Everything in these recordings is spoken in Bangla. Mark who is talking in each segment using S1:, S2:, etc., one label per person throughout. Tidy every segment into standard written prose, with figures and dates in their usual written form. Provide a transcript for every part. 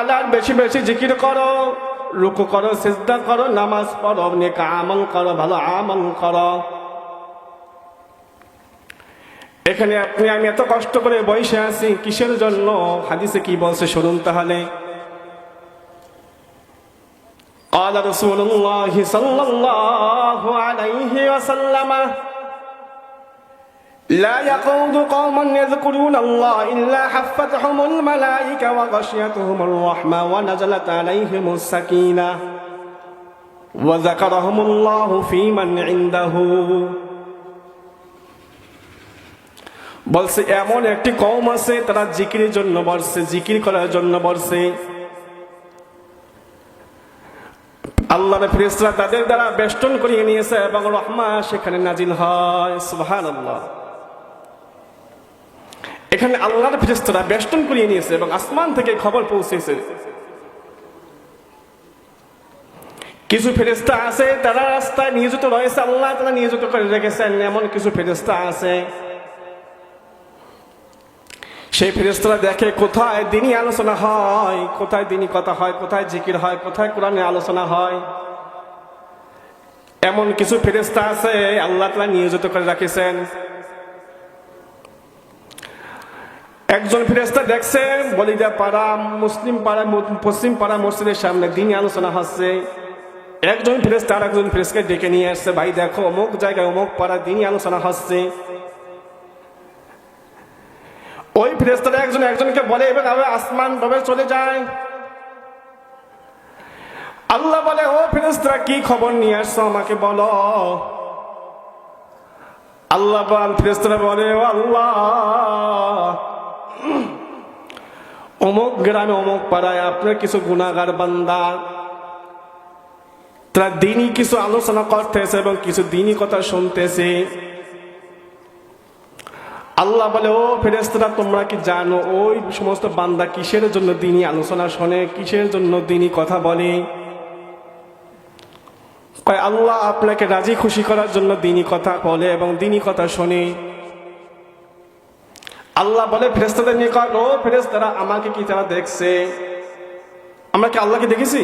S1: আল্লাহর বেশি বেশি জিকির করো, রুকু করো, সিজদা করো, নামাজ পড়ো, নেক আমল করো, ভালো আমল করো। এখানে আমি এত কষ্ট করে বসে আছি কিসের জন্য? হাদিসে কি বলছে শুনুন তাহলে। قال رسول الله صلى الله عليه وسلم لا يقعد قوم يذكرون الله إلا حفتهم الملائكة وغشيتهم الرحمة ونزلت عليهم السكينة وذكرهم الله في من عنده। বলছে এমন একটি কওম আছে তারা জিকিরের জন্য বসে, জিকির করার জন্য বসে, আল্লাহর ফেরেশতারা তাদের দ্বারা বেষ্টন করিয়ে নিয়েছে এবং রহমত সেখানে নাজিল হয়। সুবহানাল্লাহ। এখানে আল্লাহর ফেরেশতারা বেষ্টন করিয়ে নিয়েছে এবং আসমান থেকে খবর পৌঁছেছে। কিছু ফেরেশতা আছে তারা রাস্তায় নিয়োজিত রয়েছে, আল্লাহ তারা নিয়োজিত করে রেখেছেন। এমন কিছু ফেরেশতা আছে সেই ফেরেশতারা দেখে কোথায় দ্বীনি আলোচনা হয়, কোথায় দ্বীনি কথা হয়, কোথায় জিকির হয়, কোথায় কোরআনে আলোচনা হয়। এমন কিছু ফেরেশতা আছে আল্লাহ তাআলা নিয়োজিত করে রাখেছেন। একজন ফেরেশতা দেখছে বলিদা পাড়া, মুসলিম পাড়া, পশ্চিম পাড়া মসজিদের সামনে দ্বীনি আলোচনা হচ্ছে। একজন ফেরেশতা আর একজন ফেরেশতাকে ডেকে নিয়ে আসছে, ভাই দেখো অমুক জায়গায় অমুক পাড়া দ্বীনি আলোচনা হচ্ছে। ওই ফেরেশতারা একজন একজনকে বলে এভাবে আসমান ভাবে চলে যায়। আল্লাহ বলে ও ফেরেশতারা কি খবর নিয়ে আসছো আমাকে বলো। আল্লাহ ফেরেশতারা বলে ও আল্লাহ অমুক গ্রামে অমুক পাড়ায় আপনার কিছু গুনাহগার বান্দা তারা দ্বীনি কিছু আলোচনা করতেছে এবং কিছু দ্বীনি কথা শুনতেছে। আল্লাহ বলে ও ফেরেশতারা তোমরা কি জানো ওই সমস্ত বান্দা কিসের জন্য দ্বীনি আলোচনা শোনে, কিসের জন্য দ্বীনি কথা বলে? আল্লাহ আপনাকে রাজি খুশি করার জন্য দ্বীনি কথা বলে এবং দ্বীনি কথা শোনে। আল্লাহ বলে ফেরেশতাদের নিকট ও ফেরেশতারা আমাকে কি তারা দেখছে? আমরা কি আল্লাহকে দেখেছি?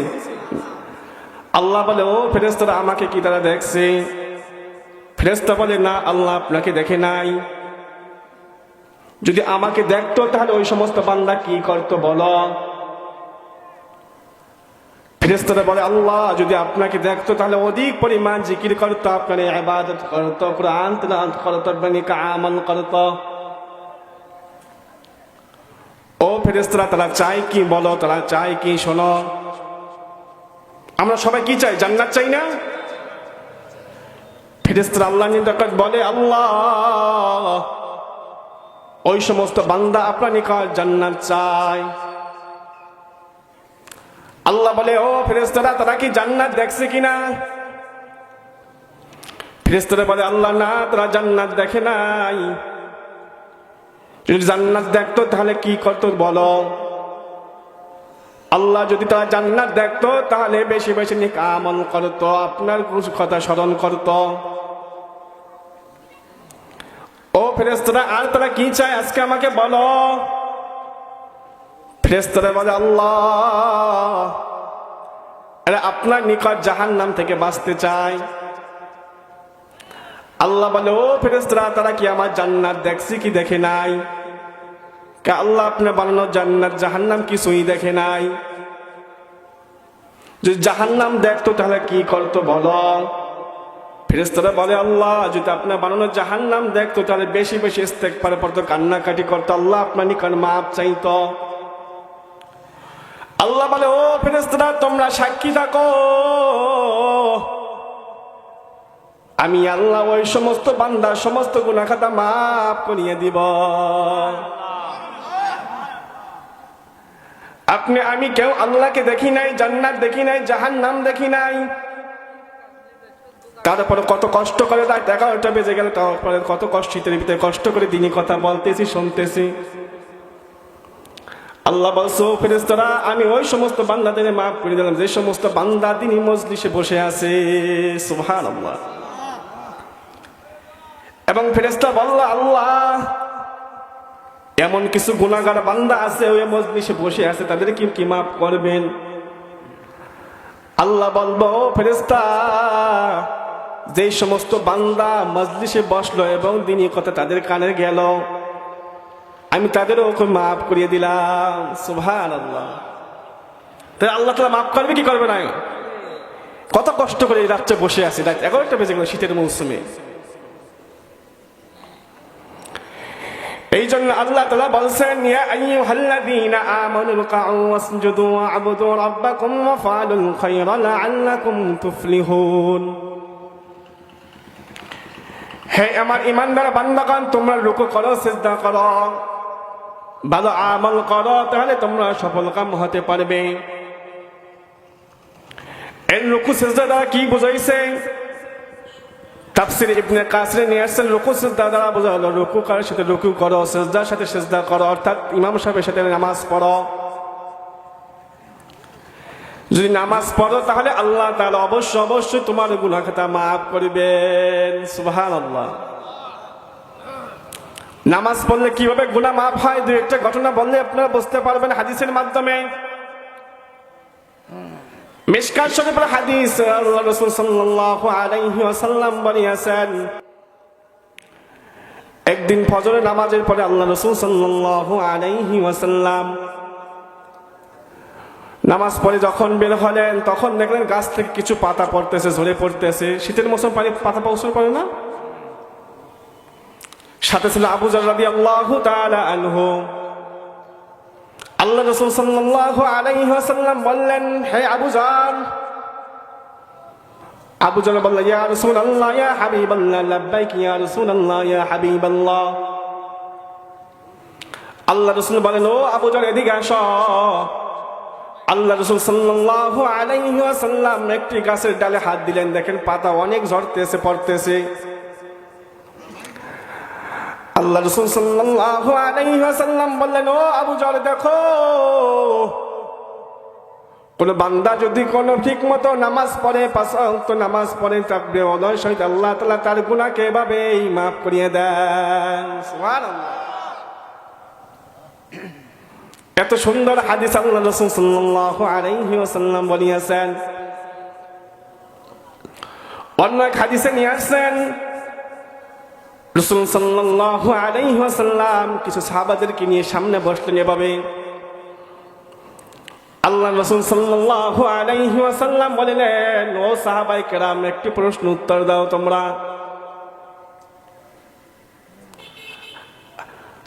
S1: আল্লাহ বলে ও ফেরেশতারা আমাকে কি তারা দেখছে? ফেরেশতা বলে না, আল্লাহ আপনাকে দেখে নাই। যদি আমাকে দেখতো তাহলে ওই সমস্ত বান্দা কি করতো বলো? ফেরেশতারা বলে আল্লাহ যদি আপনাকে দেখতো তাহলে অধিক পরিমাণ জিকির করতো, আপনার ইবাদত করতো, কুরআন তিলাওয়াত করতো, নেক আমল করতো। ও ফেরেশতারা তারা চাই কি বলো, তারা চাই কি শোনো। আমরা সবাই কি চাই? জান্নাত চাই না? ফেরেশতারা আল্লাহ নিকট বলে আল্লাহ ওই সমস্ত বান্দা আপনার নিকট জান্নাত চায়। আল্লাহ বলে ও ফেরেশতারা তারা কি জান্নাত দেখছে কিনা? ফেরেশতারা বলে আল্লাহ না, তারা জান্নাত দেখে নাই। যদি জান্নাত দেখতো তাহলে কি করতো বলো? আল্লাহ যদি তারা জান্নাত দেখতো তাহলে বেশি বেশি নেক আমল করতো, আপনার কথা স্মরণ করতো। ও ফেরেশতারা আর তারা কি চায় আজকে আমাকে বলো। ফেরেশতারা বলে আল্লাহ এরা আপনার নিকট জাহান্নাম থেকে বাঁচতে চায়। আল্লাহ বলে ও ফেরেশতারা তারা কি আমার জান্নাত দেখছে কি দেখে নাই? আল্লাহ আপনার বানানো জান্নাত জাহান্নাম কিছুই দেখে নাই। যদি জাহান্নাম দেখতো তাহলে কি করতো বলো? ফেরেশতারা বলে আল্লাহ যদি আপনার বানানো জাহান্নাম দেখতো তাহলে বেশি বেশি ইস্তেগফার করতো, কান্নাকাটি করতো, আল্লাহ আপনার নিকট মাপ চাইতো। আল্লাহ বলে ও ফেরেশতারা তোমরা সাক্ষী থাকো, আমি আল্লাহ ওই সমস্ত বান্দার সমস্ত গুনাহ খাতা মাফ করিয়ে দিব। আমি কেউ আল্লাহকে দেখি নাই, জান্নাত দেখি নাই, জাহান্নাম দেখি নাই, তারপরে কত কষ্ট করে রাত 11টা বেজে গেল, তারপরে কত কষ্ট শীতের ভিতরে কষ্ট করে দিনই কথা বলতেছি শুনতেছি। আল্লাহ বলছো ফেরেশতারা আমি ওই সমস্ত বান্দাদের মাফ করে দিলাম যে সমস্ত বান্দা দিনই মজলিসে বসে আছে। সুবহানাল্লাহ। এবং ফেরেশতা বলল আল্লাহ এমন কিছু গুনাহগার বান্দা আছে ওই মজলিসে বসে আছে, তাদের কি মাফ করবেন? আল্লাহ বলবো, ফেরেশতা, যেই সমস্ত বান্দা মজলিসে বসলো এবং দিনী কথা তাদের কানে গেল, আমি তাদেরও মাফ করিয়ে দিলাম। সুবহানাল্লাহ। তাই আল্লাহ তাআলা মাফ করবে কি করবে না? কত কষ্ট করে এই রাত্রে বসে আছি, রাত 11টা বেজে গেল শীতের মৌসুমে। এই জন্য আল্লাহ তাআলা বলছেন, ইয়া আইয়ুহাল্লাযীনা আমানু রুকউ ওয়াসজুদু ওয়া'বুদু রাব্বাকুম ওয়াফআলুল খায়রা লাআল্লাকুম তুফলিহুন। হে আমার ঈমানদার বান্দাগণ, তোমরা রুকু করো, সিজদা করো, ভালো আমল করো, তাহলে তোমরা সফলকাম হতে পারবে। এই রুকু সিজদা দ্বারা কি বুঝাইছে? তাফসীর ইবনে কাসির নিয়ে আসছেন, রুকু সিজদা দ্বারা বোঝা হলো রুকু করার সাথে রুকু করো, সিজদার সাথে সিজদা করো, অর্থাৎ ইমাম সাহেবের সাথে নামাজ পড়ো। যদি নামাজ পড়ো তাহলে আল্লাহ তাআলা অবশ্যই তোমার গুনাহ খাতা মাফ করবেন। সুবহানাল্লাহ। নামাজ পড়লে কিভাবে গুনাহ মাফ হয়, দুই একটা ঘটনা বললে আপনারা বুঝতে পারবেন হাদিসের মাধ্যমে। মিশকাত শরীফের হাদিস, আল্লাহ রাসূল সাল্লাল্লাহু আলাইহি ওয়াসাল্লাম বলেছেন, একদিন ফজরের নামাজের পরে আল্লাহ রাসূল সাল্লাল্লাহু আলাইহি ওয়াসাল্লাম নামাজ পড়ে যখন বের হলেন, তখন দেখলেন গাছ থেকে কিছু পাতা পড়তেছে, ঝরে পড়তেছে। শীতের মৌসুম পাতা পৌঁছর পড়ে না? সাথে ছিল আবু যর রাদিয়াল্লাহু তাআলা আনহু। আল্লাহ রাসূল সাল্লাল্লাহু আলাইহি ওয়াসাল্লাম বললেন, হে আবু যর। আবু যর বলল, ইয়া রাসূলুল্লাহ, ইয়া হাবিবাল্লাহ, লাব্বাইক ইয়া রাসূলুল্লাহ, ইয়া হাবিবাল্লাহ। আল্লাহ রাসূল বলেন, ও আবু যর, এদিকে আসো। আল্লাহ রাসূল সাল্লাল্লাহু আলাইহি ওয়াসাল্লাম একটি গাছের ডালে হাত দিলেন, দেখেন পাতা অনেক ঝরতেছে, পড়তেছে। আল্লাহ রাসূল সাল্লাল্লাহু আলাইহি ওয়াসাল্লাম বললেন, ও আবু যর, দেখো, কোন বান্দা যদি কোন ঠিক মতো নামাজ পড়ে, 5 ওয়াক্ত নামাজ পড়ে, তবে অবশ্যই আল্লাহ তাআলা তার গুনাহকে এভাবেই মাফ করিয়ে দেন। সুবহানাল্লাহ। এত সুন্দর হাদিস আল্লাহ রাসূল সাল্লাল্লাহু আলাইহি ওয়াসাল্লাম বলেছেন। অন্য এক হাদিসে নিয়ে আসছেন, রাসূল সাল্লাল্লাহু আলাইহি ওয়াসাল্লাম কিছু সাহাবাদেরকে নিয়ে সামনে বসলেন এভাবে। আল্লাহ রাসূল সাল্লাল্লাহু আলাইহি ওয়াসাল্লাম বললেন, ও সাহাবায়ে কেরাম, একটি প্রশ্ন উত্তর দাও তোমরা।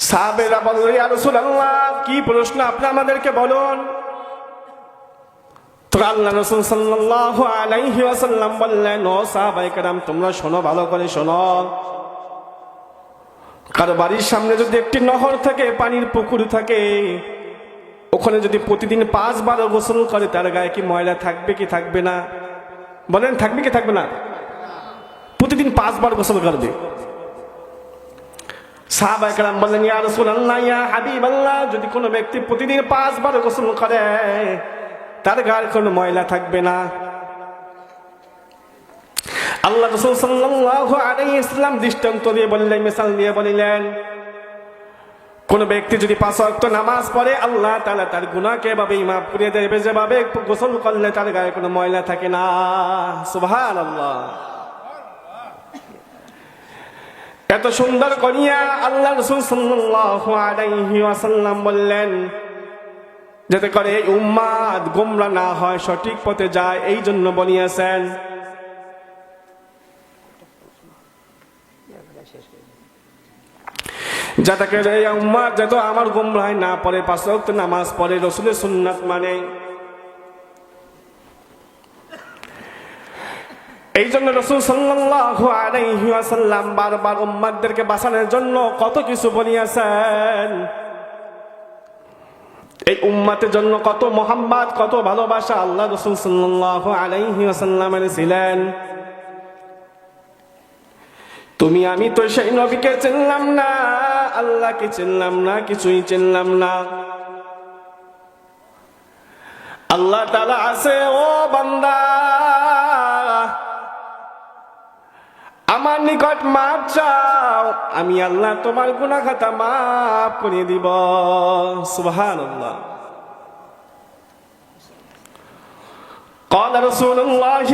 S1: সাহাবেরা বললেন, ইয়া রাসূলুল্লাহ, কি প্রশ্ন, আপনি আমাদেরকে বলুন। তো আল্লাহ রাসূল সাল্লাল্লাহু আলাইহি ওয়াসাল্লাম বললেন, ও সাহাবায়ে কেরাম, তোমরা শোনো, ভালো করে শোনো। কারো বাড়ির সামনে যদি একটি নহর থাকে, পানির পুকুর থাকে, ওখানে যদি প্রতিদিন 5 বার গোসল করে, তার গায়ে কি ময়লা থাকবে কি থাকবে না? বলেন, থাকবে কি থাকবে না? প্রতিদিন 5 বার গোসল করবে। সাহাবায়ে কেরাম বললেন, ইয়া রাসূলুল্লাহ, ইয়া হাবিবাল্লাহ, যদি কোনো ব্যক্তি প্রতিদিন 5 বার গোসল করে, তার গায়ে কোনো ময়লা থাকবে না। আল্লাহ রাসূল সাল্লাল্লাহু আলাইহি ওয়াসাল্লাম দৃষ্টান্ত দিয়ে বললেন, মিসাল দিয়ে বললেন, কোন ব্যক্তি যদি 5 ওয়াক্ত নামাজ পড়ে, আল্লাহ তাআলা তার গুনাহকে এভাবেই মাফ করে দেবে, যেভাবে গোসল করলে তার গায়ে কোনো ময়লা থাকে না। সুবহানাল্লাহ। এত সুন্দর করিয়া আল্লাহ রাসূল সাল্লাল্লাহু আলাইহি ওয়াসাল্লাম বললেন, যাতে করে এই উম্মাত গোমরা না হয়, সঠিক পথে যায়, এই জন্য বলিয়েছেন। যাতে করে এই উম্মাত যত আমার গোমরাহ না পড়ে, 5 ওয়াক্ত নামাজ পড়ে, রাসূলের সুন্নাত মানে। এই জন্য রাসূল সাল্লাল্লাহু আলাইহি ওয়াসাল্লাম বারবার উম্মাতদেরকে বাঁচানোর জন্য কত কিছু বলিয়েছেন। এই উম্মাতের জন্য কত মোহাম্মদ, কত ভালোবাসা আল্লাহ রাসূল সাল্লাল্লাহু আলাইহি ওয়াসাল্লামের ছিলেন। তুমি আমি তো সেই নবীকে চিনলাম না, আল্লাহকে চিনলাম না, কিছুই চিনলাম না। আল্লাহ তাআলা আছে, ও বান্দা, আমার আমার নিকট মাপ চাও, আমি আল্লাহ তোমার গুনাহ খাতা মাফ করে দিব। সুবহানাল্লাহ। قال رسول الله